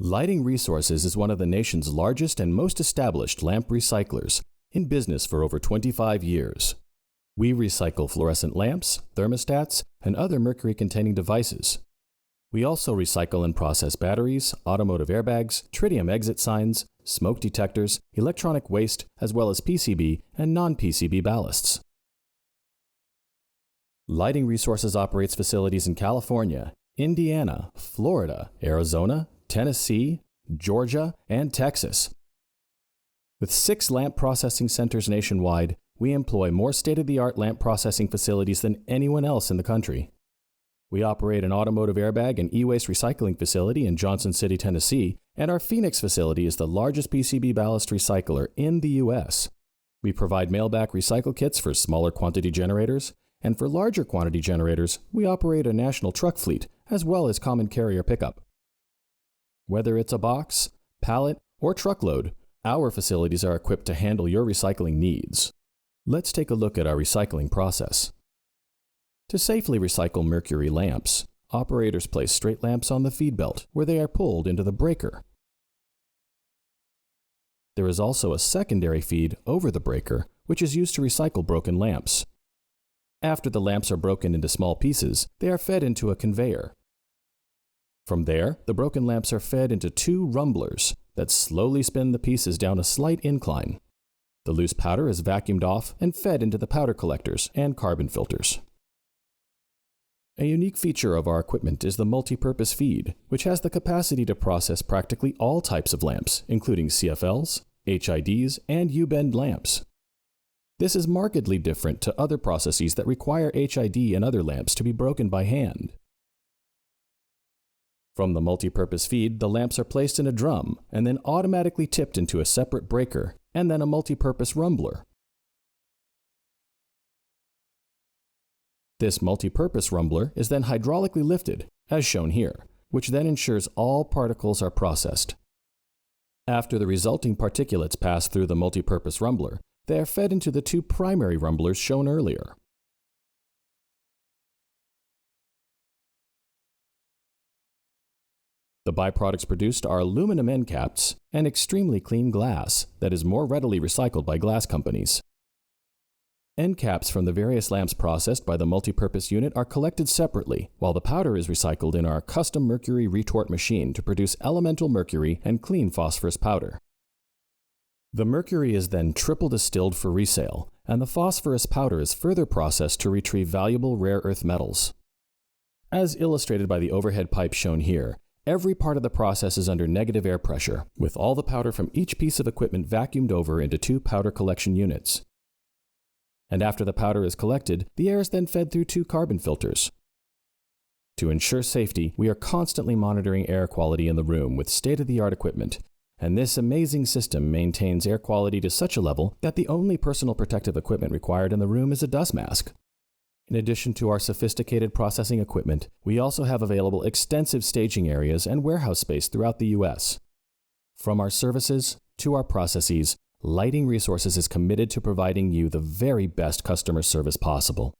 Lighting Resources is one of the nation's largest and most established lamp recyclers, in business for over 25 years. We recycle fluorescent lamps, thermostats, and other mercury-containing devices. We also recycle and process batteries, automotive airbags, tritium exit signs, smoke detectors, electronic waste, as well as PCB and non-PCB ballasts. Lighting Resources operates facilities in California, Indiana, Florida, Arizona, Tennessee, Georgia, and Texas. With 6 lamp processing centers nationwide, we employ more state-of-the-art lamp processing facilities than anyone else in the country. We operate an automotive airbag and e-waste recycling facility in Johnson City, Tennessee, and our Phoenix facility is the largest PCB ballast recycler in the U.S. We provide mailback recycle kits for smaller quantity generators, and for larger quantity generators, we operate a national truck fleet as well as common carrier pickup. Whether it's a box, pallet, or truckload, our facilities are equipped to handle your recycling needs. Let's take a look at our recycling process. To safely recycle mercury lamps, operators place straight lamps on the feed belt where they are pulled into the breaker. There is also a secondary feed over the breaker, which is used to recycle broken lamps. After the lamps are broken into small pieces, they are fed into a conveyor. From there, the broken lamps are fed into 2 rumblers that slowly spin the pieces down a slight incline. The loose powder is vacuumed off and fed into the powder collectors and carbon filters. A unique feature of our equipment is the multi-purpose feed, which has the capacity to process practically all types of lamps, including CFLs, HIDs, and U-bend lamps. This is markedly different to other processes that require HID and other lamps to be broken by hand. From the multi-purpose feed, the lamps are placed in a drum and then automatically tipped into a separate breaker and then a multi-purpose rumbler. This multi-purpose rumbler is then hydraulically lifted, as shown here, which then ensures all particles are processed. After the resulting particulates pass through the multi-purpose rumbler, they are fed into the 2 primary rumblers shown earlier. The byproducts produced are aluminum end caps and extremely clean glass that is more readily recycled by glass companies. End caps from the various lamps processed by the multipurpose unit are collected separately, while the powder is recycled in our custom mercury retort machine to produce elemental mercury and clean phosphorus powder. The mercury is then triple distilled for resale, and the phosphorus powder is further processed to retrieve valuable rare earth metals. As illustrated by the overhead pipe shown here, every part of the process is under negative air pressure, with all the powder from each piece of equipment vacuumed over into 2 powder collection units. And after the powder is collected, the air is then fed through 2 carbon filters. To ensure safety, we are constantly monitoring air quality in the room with state-of-the-art equipment, and this amazing system maintains air quality to such a level that the only personal protective equipment required in the room is a dust mask. In addition to our sophisticated processing equipment, we also have available extensive staging areas and warehouse space throughout the U.S. From our services to our processes, Lighting Resources is committed to providing you the very best customer service possible.